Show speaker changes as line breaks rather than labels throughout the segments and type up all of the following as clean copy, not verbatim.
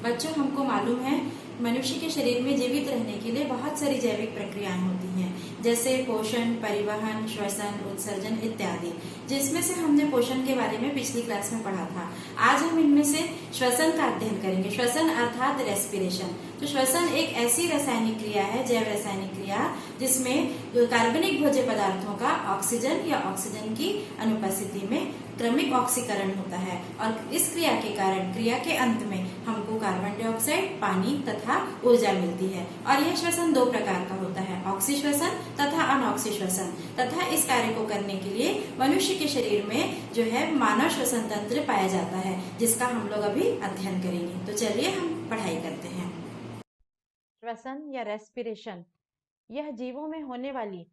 बच्चों, हमको मालूम है मनुष्य के शरीर में जीवित रहने के लिए बहुत सारी जैविक प्रक्रियाएं होती हैं, जैसे पोषण, परिवहन, श्वसन, उत्सर्जन इत्यादि, जिसमें से हमने पोषण के बारे में पिछली क्लास में पढ़ा था। आज हम इनमें से श्वसन का अध्ययन करेंगे। श्वसन अर्थात रेस्पिरेशन। तो श्वसन एक ऐसी रासायनिक क्रिया है, जैव रासायनिक क्रिया, जिसमें कार्बनिक भोज्य पदार्थों का ऑक्सीजन या ऑक्सीजन की अनुपस्थिति में क्रमिक ऑक्सीकरण होता है और इस क्रिया के कारण क्रिया के अंत में हमको कार्बन डाइऑक्साइड, पानी तथा ऊर्जा मिलती है। और यह श्वसन दो प्रकार का होता है, ऑक्सी श्वसन तथा अनऑक्सी श्वसन। तथा इस कार्य को करने के लिए मनुष्य के शरीर में जो है मानव श्वसन तंत्र पाया जाता है, जिसका हम लोग अभी अध्ययन करेंगे। तो चलिए हम पढ़ाई करते हैं।
श्वसन या रेस्पिरेशन यह जीवों में होने वाली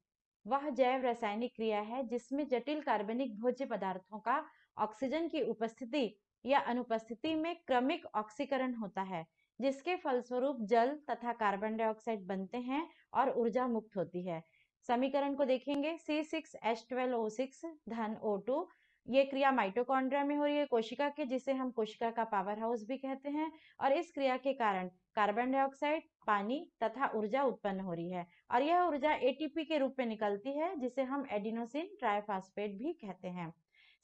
वह जैव रासायनिक क्रिया है जिसमें जटिल कार्बनिक भोज्य पदार्थों का ऑक्सीजन की उपस्थिति या अनुपस्थिति में क्रमिक ऑक्सीकरण होता है, जिसके फलस्वरूप जल तथा कार्बन डाइऑक्साइड बनते हैं और ऊर्जा मुक्त होती है। समीकरण को देखेंगे, C6H12O6 धन O2। ये क्रिया माइटोकॉन्ड्रिया में हो रही है, कोशिका के, जिसे हम कोशिका का पावर हाउस भी कहते हैं। और इस क्रिया के कारण कार्बन डाइऑक्साइड, पानी तथा ऊर्जा उत्पन्न हो रही है और यह ऊर्जा एटीपी के रूप में निकलती है, जिसे हम एडिनोसिन ट्राइफॉस्फेट भी कहते हैं।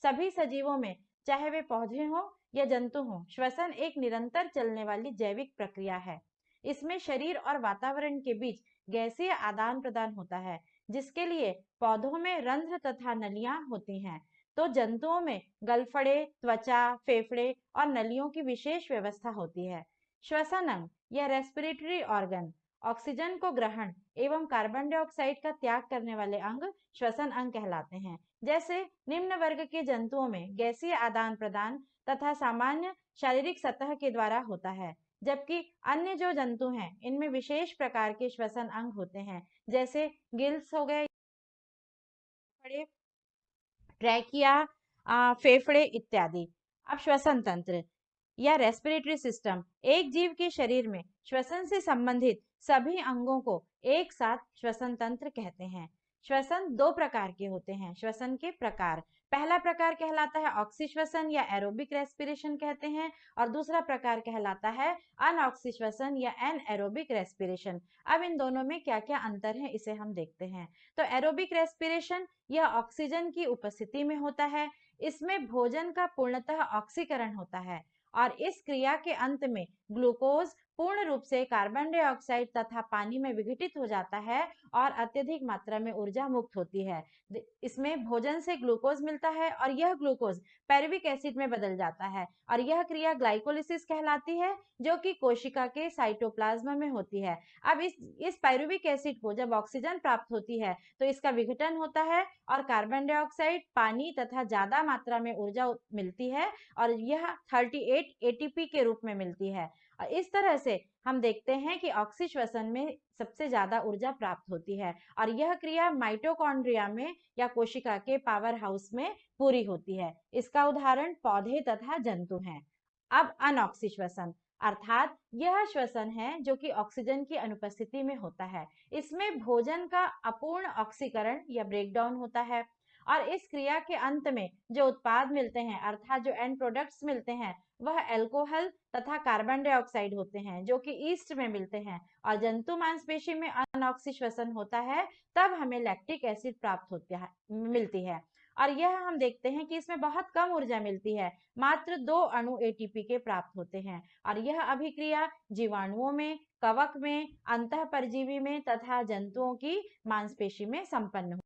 सभी सजीवों में, चाहे वे पौधे हों या जंतु हों, श्वसन एक निरंतर चलने वाली जैविक प्रक्रिया है। इसमें शरीर और वातावरण के बीच गैसीय आदान प्रदान होता है, जिसके लिए पौधों में रंध्र तथा नलियां होती हैं, तो जंतुओं में गलफड़े, त्वचा, फेफड़े और नलियों की विशेष व्यवस्था होती है। श्वसन अंग या रेस्पिरेटरी ऑर्गन ऑक्सीजन को ग्रहण एवं कार्बन डाइऑक्साइड का त्याग करने वाले अंग श्वसन अंग कहलाते हैं। जैसे निम्न वर्ग के जंतुओं में गैसीय आदान प्रदान तथा सामान्य शारीरिक सतह के द्वारा होता है, जबकि अन्य जो जंतु हैं इनमें विशेष प्रकार के श्वसन अंग होते हैं, जैसे गिल्स हो गए, ट्रैकिया, फेफड़े इत्यादि। अब श्वसन तंत्र या रेस्पिरेटरी सिस्टम एक जीव के शरीर में श्वसन से संबंधित सभी अंगों को एक साथ श्वसन तंत्र कहते हैं। श्वसन दो प्रकार के होते हैं। श्वसन के प्रकार, पहला प्रकार कहलाता है ऑक्सी श्वसन या एरोबिक रेस्पिरेशन कहते हैं, और दूसरा प्रकार कहलाता है अनऑक्सी श्वसन या एनएरोबिक रेस्पिरेशन। अब इन दोनों में क्या क्या अंतर है इसे हम देखते हैं। तो एरोबिक रेस्पिरेशन यह ऑक्सीजन की उपस्थिति में होता है। इसमें भोजन का पूर्णतः ऑक्सीकरण होता है और इस क्रिया के अंत में ग्लूकोज पूर्ण रूप से कार्बन डाइऑक्साइड तथा पानी में विघटित हो जाता है और अत्यधिक मात्रा में ऊर्जा मुक्त होती है। इसमें भोजन से ग्लूकोज मिलता है और यह ग्लूकोज पैरुविक एसिड में बदल जाता है और यह क्रिया ग्लाइकोलिसिस कहलाती है, जो कि कोशिका के साइटोप्लाज्म में होती है। अब इस पायरुविक एसिड को जब ऑक्सीजन प्राप्त होती है तो इसका विघटन होता है और कार्बन डाइऑक्साइड, पानी तथा ज्यादा मात्रा में ऊर्जा मिलती है और यह 38 एटीपी के रूप में मिलती है। और इस तरह से हम देखते हैं कि ऑक्सी श्वसन में सबसे ज्यादा ऊर्जा प्राप्त होती है और यह क्रिया माइटोकॉन्ड्रिया में या कोशिका के पावर हाउस में पूरी होती है। इसका उदाहरण पौधे तथा जंतु हैं। अब अनऑक्सी श्वसन अर्थात यह श्वसन है जो कि ऑक्सीजन की अनुपस्थिति में होता है। इसमें भोजन का अपूर्ण ऑक्सीकरण या ब्रेकडाउन होता है और इस क्रिया के अंत में जो उत्पाद मिलते हैं अर्थात जो एंड प्रोडक्ट्स मिलते हैं वह अल्कोहल तथा कार्बन डाइऑक्साइड होते हैं, जो कि ईस्ट में मिलते हैं। और जंतु मांसपेशी में अनऑक्सी श्वसन होता है तब हमें लैक्टिक एसिड प्राप्त मिलती है और यह हम देखते हैं कि इसमें बहुत कम ऊर्जा मिलती है, मात्र 2 अणु एटीपी के प्राप्त होते हैं और यह अभिक्रिया जीवाणुओं में, कवक में, अंतःपरजीवी में तथा जंतुओं की मांसपेशी में संपन्न हो।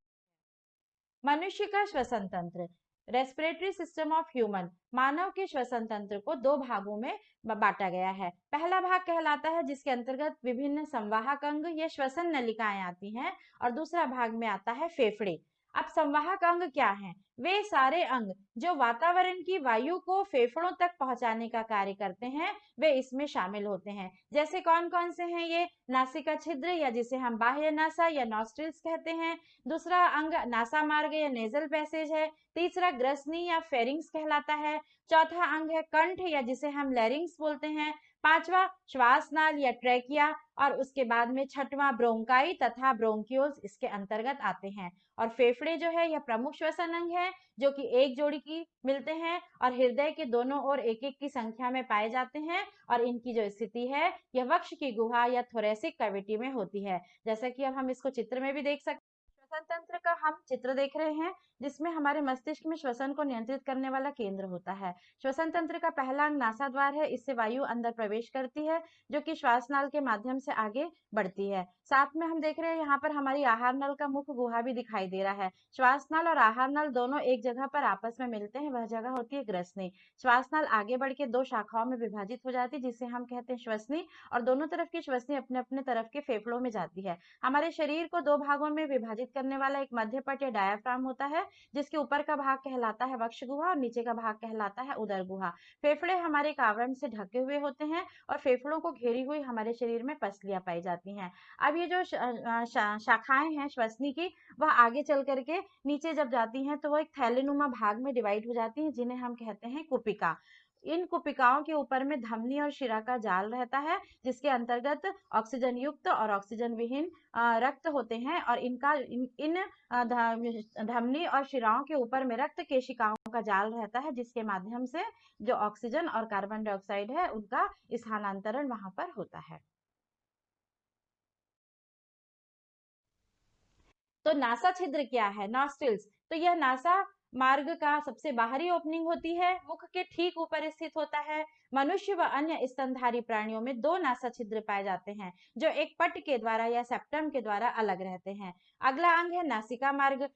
मनुष्य का श्वसन तंत्र, रेस्पिरेटरी सिस्टम ऑफ ह्यूमन, मानव के श्वसन तंत्र को 2 भागों में बांटा गया है। पहला भाग कहलाता है जिसके अंतर्गत विभिन्न संवाहक अंग या श्वसन नलिकाएं आती हैं और दूसरा भाग में आता है फेफड़े। अब संवाहक अंग क्या हैं? वे सारे अंग जो वातावरण की वायु को फेफड़ों तक पहुंचाने का कार्य करते हैं वे इसमें शामिल होते हैं। जैसे कौन कौन से हैं ये? नासिका छिद्र या जिसे हम बाह्य नासा या नॉस्ट्रिल्स कहते हैं, दूसरा अंग नासा मार्ग या नेजल पैसेज है, तीसरा ग्रसनी या फेरिंग्स कहलाता है, चौथा अंग है कंठ या जिसे हम लैरिंग्स बोलते हैं, पांचवा श्वास नाल या ट्रैकिया और उसके बाद में छठवां ब्रोंकाई तथा ब्रोंक्यूल्स इसके अंतर्गत आते हैं। और फेफड़े जो है यह प्रमुख श्वसन अंग है हैं, जो कि एक जोड़ी की मिलते हैं और हृदय के दोनों ओर एक एक की संख्या में पाए जाते हैं। और इनकी जो स्थिति है यह वक्ष की गुहा या थोरेसिक कैविटी में होती है। जैसा कि अब हम इसको चित्र में भी देख सकते हैं। श्वसन तंत्र का हम चित्र देख रहे हैं, जिसमें हमारे मस्तिष्क में श्वसन को नियंत्रित करने वाला केंद्र होता है। श्वसन तंत्र का पहला अंग नासाद्वार है, इससे वायु अंदर प्रवेश करती है, जो कि श्वास नाल के माध्यम से आगे बढ़ती है। साथ में हम देख रहे हैं यहाँ पर हमारी आहार नल का मुख्य गुहा भी दिखाई दे रहा है। श्वास नल और आहार नल दोनों एक जगह पर आपस में मिलते हैं, वह जगह होती है ग्रसनी। श्वास नल आगे बढ़ के दो शाखाओं में विभाजित हो जाती है, जिसे हम कहते हैं श्वसनी, और दोनों तरफ की श्वसनी अपने अपने तरफ के फेफड़ों में जाती है। हमारे शरीर को दो भागों में विभाजित करने वाला एक मध्य पट या डायाफ्राम होता है, जिसके ऊपर का भाग कहलाता है वक्ष गुहा और नीचे का भाग कहलाता है उदर गुहा। फेफड़े हमारे एक आवरण से ढके हुए होते हैं और फेफड़ों को घेरी हुई हमारे शरीर में पसलियां पाई जाती हैं। अब ये जो शाखाएं हैं श्वसनी की, वह आगे चल करके नीचे जब जाती हैं तो वह एक थैलेनुमा भाग में डिवाइड हो जाती हैं, जिन्हें हम कहते हैं कुपिका। इन कुपिकाओं के ऊपर में धमनी और शिरा का जाल रहता है, जिसके अंतर्गत ऑक्सीजन युक्त और ऑक्सीजन विहीन रक्त होते हैं, और इन धमनी और शिराओं के ऊपर में रक्त केशिकाओं का जाल रहता है, जिसके माध्यम से जो ऑक्सीजन और कार्बन डाइऑक्साइड है उनका स्थानांतरण वहां पर होता है। तो नासा छिद्र क्या है? नॉस्ट्रिल्स। तो यह नासा मार्ग का सबसे बाहरी ओपनिंग होती है, मुख के ठीक ऊपर स्थित होता है। मनुष्य व अन्य स्तनधारी प्राणियों में दो नासा छिद्र पाए जाते हैं, जो एक पट के द्वारा या सेप्टम के द्वारा अलग रहते हैं। अगला अंग है नासिका मार्ग,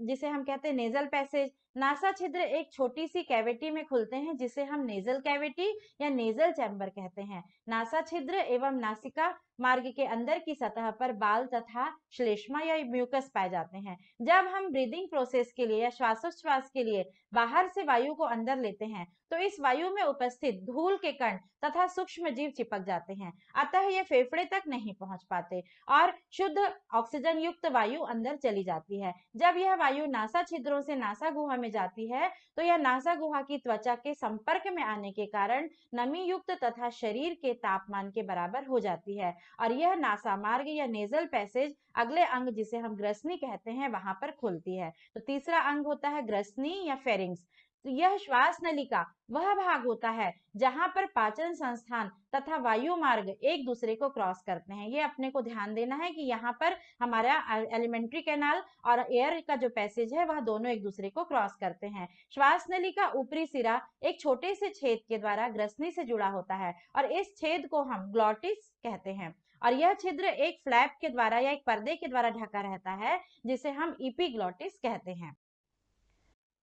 जिसे हम कहते हैं नेजल पैसेज। नासा छिद्र एक छोटी सी कैविटी में खुलते हैं, जिसे हम नेजल कैविटी या नेजल चैम्बर कहते हैं। नासा छिद्र एवं नासिका मार्ग के अंदर की सतह पर बाल तथा श्लेष्मा या म्यूकस पाए जाते हैं। जब हम ब्रीदिंग प्रोसेस के लिए या श्वासोच्छ्वास के लिए बाहर से वायु को अंदर लेते हैं, तो इस वायु में उपस्थित धूल के कण तथा सूक्ष्म जीव चिपक जाते हैं, अतः ये फेफड़े तक नहीं पहुंच पाते और शुद्ध ऑक्सीजन युक्त वायु अंदर चली जाती है। जब यह वायु नासा छिद्रों से नासा गुहा में जाती है, तो यह नासा गुहा की त्वचा के संपर्क में आने के कारण नमी युक्त तथा शरीर के तापमान के बराबर हो जाती है, और यह नासा मार्ग या नेजल पैसेज अगले अंग, जिसे हम ग्रसनी कहते हैं, वहां पर खुलती है। तो तीसरा अंग होता है ग्रसनी या फेरिंग्स। तो यह श्वास नली का वह भाग होता है जहां पर पाचन संस्थान तथा वायु मार्ग एक दूसरे को क्रॉस करते हैं। ये अपने को ध्यान देना है कि यहाँ पर हमारा एलिमेंट्री कैनाल और एयर का जो पैसेज है वह दोनों एक दूसरे को क्रॉस करते हैं। श्वास नली का ऊपरी सिरा एक छोटे से छेद के द्वारा ग्रसनी से जुड़ा होता है, और इस छेद को हम ग्लॉटिस कहते हैं, और यह छिद्र एक फ्लैप के द्वारा या एक पर्दे के द्वारा ढका रहता है, जिसे हम इपीग्लॉटिस कहते हैं।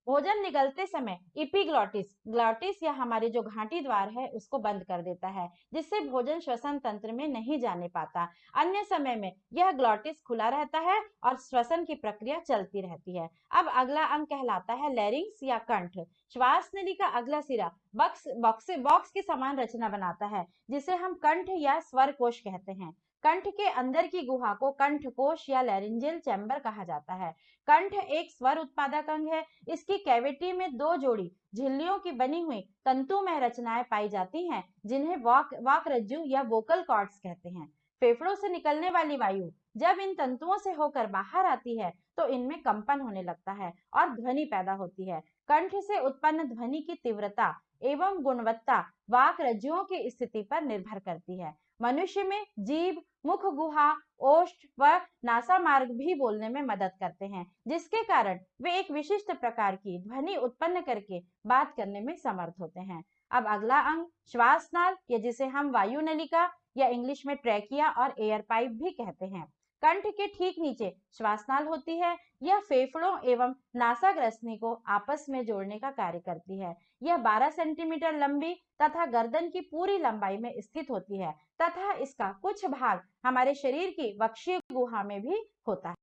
भोजन निगलते समय ग्लॉटिस या हमारे जो घाटी द्वार है उसको बंद कर देता है, जिससे भोजन श्वसन तंत्र में नहीं जाने पाता। अन्य समय में यह ग्लॉटिस खुला रहता है और श्वसन की प्रक्रिया चलती रहती है। अब अगला अंग कहलाता है लैरिंक्स या कंठ। श्वास नली का अगला सिरा बॉक्स की समान रचना बनाता है, जिसे हम कंठ या स्वर कोश कहते हैं। कंठ के अंदर की गुहा को कंठ कोश या लैरिंजियल चैम्बर कहा जाता है। कंठ एक स्वर उत्पादक अंग है। इसकी कैविटी में दो जोड़ी झिल्लियों की बनी हुई तंतुमय रचनाएं पाई जाती हैं, जिन्हें वाक रज्जु या वोकल कॉर्ड्स कहते हैं। फेफड़ों से निकलने वाली वायु जब इन तंतुओं से होकर बाहर आती है, तो इनमें कंपन होने लगता है और ध्वनि पैदा होती है। कंठ से उत्पन्न ध्वनि की तीव्रता एवं गुणवत्ता वाक रज्जुओं की स्थिति पर निर्भर करती है। मनुष्य में जीभ, मुख गुहा, ओष्ठ व नासा मार्ग भी बोलने में मदद करते हैं, जिसके कारण वे एक विशिष्ट प्रकार की ध्वनि उत्पन्न करके बात करने में समर्थ होते हैं। अब अगला अंग श्वास नाल, या जिसे हम वायु नलिका या इंग्लिश में ट्रैकिया और एयर पाइप भी कहते हैं। कंठ के ठीक नीचे श्वासनाल होती है। यह फेफड़ों एवं नासाग्रसनी को आपस में जोड़ने का कार्य करती है। यह 12 सेंटीमीटर लंबी तथा गर्दन की पूरी लंबाई में स्थित होती है तथा इसका कुछ भाग हमारे शरीर की वक्षीय गुहा में भी होता है।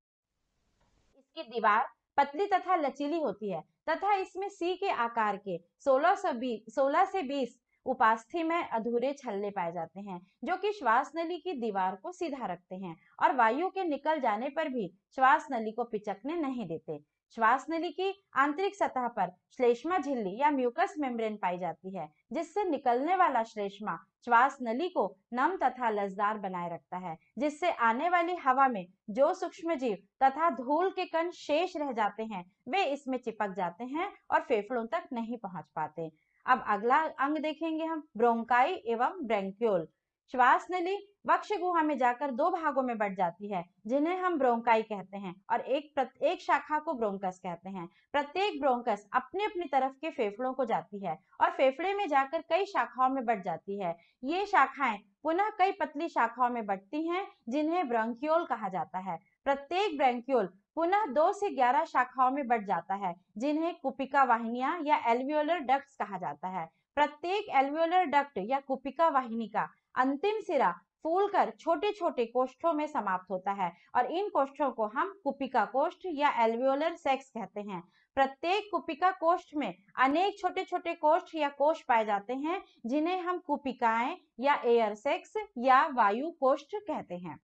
इसकी दीवार पतली तथा लचीली होती है तथा इसमें सी के आकार के 16 से 20 उपास्थि में अधूरे छल्ले पाए जाते हैं, जो कि श्वास नली की दीवार को सीधा रखते हैं और वायु के निकल जाने पर भी श्वास नली को पिचकने नहीं देते। श्वास नली की आंतरिक सतह पर श्लेष्मा झिल्ली या म्यूकस मेम्ब्रेन पाई जाती है, जिससे निकलने वाला श्लेष्मा श्वास नली को नम तथा लसदार बनाए रखता है, जिससे आने वाली हवा में जो सूक्ष्म जीव तथा धूल के कण शेष रह जाते हैं वे इसमें चिपक जाते हैं और फेफड़ों तक नहीं पहुंच पाते। अब अगला अंग देखेंगे हम, ब्रोंकाई एवं ब्रेंक्यूल। श्वास नली वक्ष गुहा में जाकर दो भागों में बंट जाती है, जिन्हें हम ब्रोंकाई कहते हैं, और एक शाखा को ब्रोंकस कहते हैं। प्रत्येक ब्रोंकस अपनी अपनी तरफ के फेफड़ों को जाती है और फेफड़े में जाकर कई शाखाओं में बंट जाती है। ये शाखाएं पुनः कई पतली शाखाओं में बंटती हैं, जिन्हें ब्रोंक्यूल कहा जाता है। प्रत्येक ब्रोंक्यूल पुनः 2 से 11 शाखाओं में बंट जाता है, जिन्हें कुपिका वाहिनियां या एल्वियोलर डक्ट्स कहा जाता है। प्रत्येक एल्वियोलर डक्ट या कुपिका वाहिनी का अंतिम सिरा फूलकर छोटे छोटे कोष्ठों में समाप्त होता है और इन कोष्ठों को हम कुपिका कोष्ठ या एल्वियोलर सेक्स कहते हैं। प्रत्येक कुपिका कोष्ठ में अनेक छोटे छोटे कोष्ठ या कोष पाए जाते हैं, जिन्हें हम कुपिकाएं या एयर सेक्स या वायु कोष्ठ कहते हैं।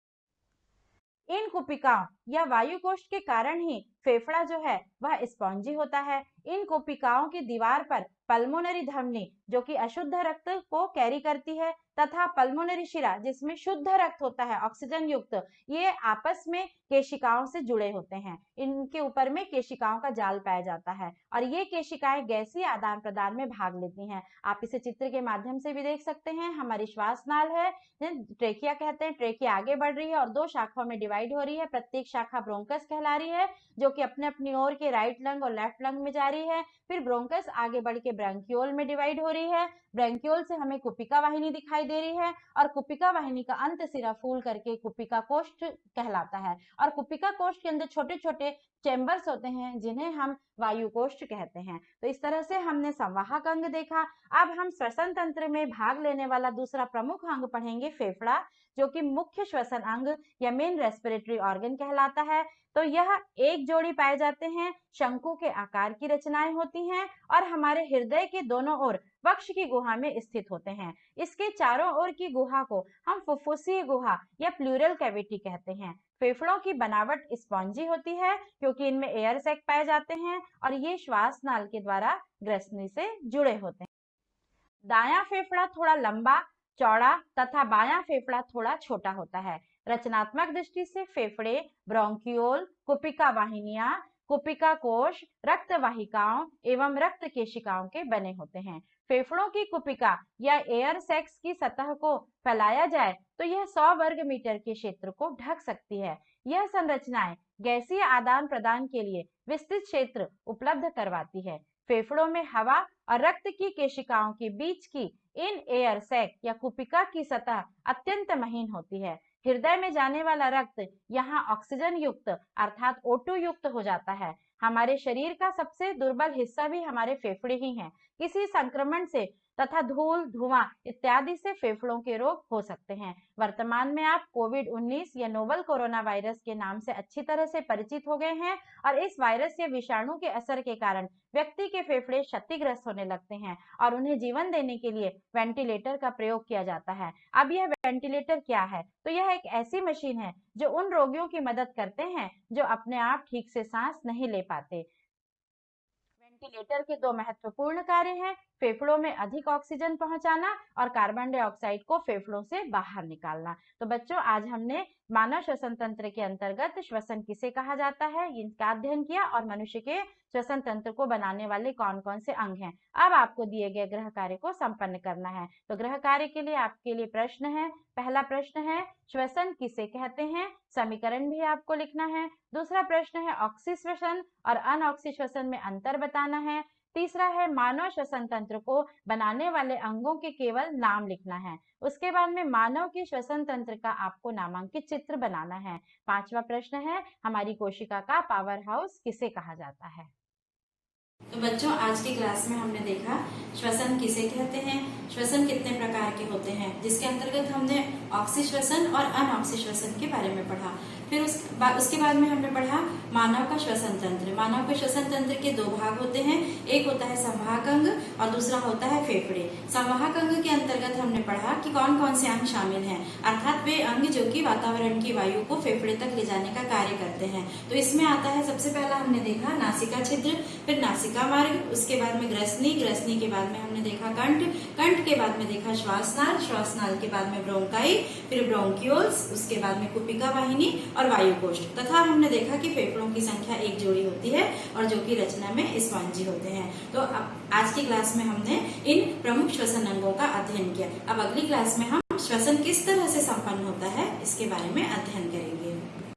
इन कुपिकाओं या वायु कोष्ठ के कारण ही फेफड़ा जो है वह स्पॉन्जी होता है। इन कुपिकाओं की दीवार पर पल्मोनरी धमनी जो कि अशुद्ध रक्त को कैरी करती है तथा पल्मोनरी शिरा जिसमें शुद्ध रक्त होता है ऑक्सीजन युक्त, ये आपस में केशिकाओं से जुड़े होते हैं। इनके ऊपर में केशिकाओं का जाल पाया जाता है और ये केशिकाएं गैसीय आदान प्रदान में भाग लेती हैं। आप इसे चित्र के माध्यम से भी देख सकते हैं। हमारी श्वास नाल है, ट्रेकिया कहते हैं। ट्रेकिया आगे बढ़ रही है और 2 शाखाओं में डिवाइड हो रही है। प्रत्येक शाखा ब्रोंकस कहला रही है, जो कि अपने अपनी ओर के राइट लंग और लेफ्ट लंग में जा रही है। फिर ब्रोंकस आगे बढ़ के ब्रैंक्यूल में डिवाइड हो रही है। ब्रैंक्यूल से हमें कुपिका वाहिनी दिखाई दे रही है और कुपिका वाहिनी का अंत सिरा फूल करके कुपिका कोष्ठ कहलाता है और कुपिका कोष्ठ के अंदर छोटे छोटे चैम्बर्स होते हैं, जिन्हें हम वायु कोष्ठ कहते हैं। तो इस तरह से हमने संवाहक अंग देखा। अब हम श्वसन तंत्र में भाग लेने वाला दूसरा प्रमुख अंग पढ़ेंगे, फेफड़ा, जो कि मुख्य श्वसन अंग या मेन रेस्पिरेटरी ऑर्गन कहलाता है। तो यह एक जोड़ी पाए जाते हैं, शंकु के आकार की रचनाएं होती हैं और हमारे हृदय के दोनों ओर वक्ष की गुहा में स्थित होते हैं। इसके चारों ओर की गुहा को हम फुफ्फुसीय गुहा या प्लूरल कैविटी कहते हैं। फेफड़ों की बनावट स्पॉन्जी होती है क्योंकि इनमें एयर सैक पाए जाते हैं और ये श्वास नाल के द्वारा ग्रसनी से जुड़े होते हैं। दायां फेफड़ा थोड़ा लंबा चौड़ा तथा बायां फेफड़ा थोड़ा छोटा होता है। रचनात्मक दृष्टि से फेफड़े ब्रोंक्यूल, कुपिका वाहिनियां, कुपिका कोश, रक्त वाहिकाओं एवं रक्त केशिकाओं के बने होते हैं। फेफड़ों की कुपिका या एयर सैक्स की सतह को फैलाया जाए तो यह 100 वर्ग मीटर के क्षेत्र को ढक सकती है। यह संरचनाएं गैसीय आदान प्रदान के लिए विस्तृत क्षेत्र उपलब्ध करवाती है। फेफड़ों में हवा और रक्त की केशिकाओं के बीच की इन एयर सैक या कुपिका की सतह अत्यंत महीन होती है। हृदय में जाने वाला रक्त यहाँ ऑक्सीजन युक्त अर्थात O2 युक्त हो जाता है। हमारे शरीर का सबसे दुर्बल हिस्सा भी हमारे फेफड़े ही हैं। किसी संक्रमण से तथा धूल, धुआं इत्यादि से फेफड़ों के रोग हो सकते हैं। वर्तमान में आप कोविड-19 या नोवल कोरोना वायरस के नाम से अच्छी तरह से परिचित हो गए हैं और इस वायरस या विषाणु के असर के कारण व्यक्ति के फेफड़े क्षतिग्रस्त होने लगते हैं और उन्हें जीवन देने के लिए वेंटिलेटर का प्रयोग किया जाता है। अब यह वेंटिलेटर क्या है? तो यह एक ऐसी मशीन है जो उन रोगियों की मदद करते हैं जो अपने आप ठीक से सांस नहीं ले पाते। वेंटिलेटर के 2 महत्वपूर्ण कार्य हैं, फेफड़ों में अधिक ऑक्सीजन पहुंचाना और कार्बन डाइऑक्साइड को फेफड़ों से बाहर निकालना। तो बच्चों, आज हमने मानव श्वसन तंत्र के अंतर्गत श्वसन किसे कहा जाता है इनका अध्ययन किया और मनुष्य के श्वसन तंत्र को बनाने वाले कौन कौन से अंग हैं। अब आपको दिए गए गृह कार्य को संपन्न करना है। तो गृह कार्य के लिए आपके लिए प्रश्न है। पहला प्रश्न है, श्वसन किसे कहते हैं? समीकरण भी आपको लिखना है। दूसरा प्रश्न है, ऑक्सी श्वसन और अनऑक्सी श्वसन में अंतर बताना है। तीसरा है, मानव श्वसन तंत्र को बनाने वाले अंगों के केवल नाम लिखना है। उसके बाद में मानव के श्वसन तंत्र का आपको नामांकित चित्र बनाना है। 5वां प्रश्न है, हमारी कोशिका का पावर हाउस किसे कहा जाता है?
तो बच्चों, आज की क्लास में हमने देखा श्वसन किसे कहते हैं, श्वसन कितने प्रकार के होते हैं, जिसके अंतर्गत हमने ऑक्सी श्वसन और अनऑक्सी श्वसन के बारे में पढ़ा। फिर उसके बाद में हमने पढ़ा मानव का श्वसन तंत्र। मानव के श्वसन तंत्र के दो भाग होते हैं, एक होता है संवाहक अंग और दूसरा होता है फेफड़े। संवाहक अंग के अंतर्गत हमने पढ़ा कि कौन कौन से अंग शामिल हैं, अर्थात वे अंग जो कि वातावरण की वायु को फेफड़े तक ले जाने का कार्य करते हैं। तो इसमें आता है सबसे पहला हमने देखा नासिका छिद्र, फिर नासिका मार्ग, उसके बाद में ग्रसनी, ग्रसनी के बाद में हमने देखा कंठ, कंठ के बाद में देखा श्वासनाल, श्वासनाल के बाद में ब्रोंकाई, फिर ब्रोंक्यूल्स, उसके बाद में कुपिका वाहिनी और वायुकोष्ठ, तथा हमने देखा कि फेफड़ों की संख्या एक जोड़ी होती है और जो कि रचना में स्पॉन्जी होते हैं। तो अब आज की क्लास में हमने इन प्रमुख श्वसन अंगों का अध्ययन किया। अब अगली क्लास में हम श्वसन किस तरह से संपन्न होता है इसके बारे में अध्ययन करेंगे।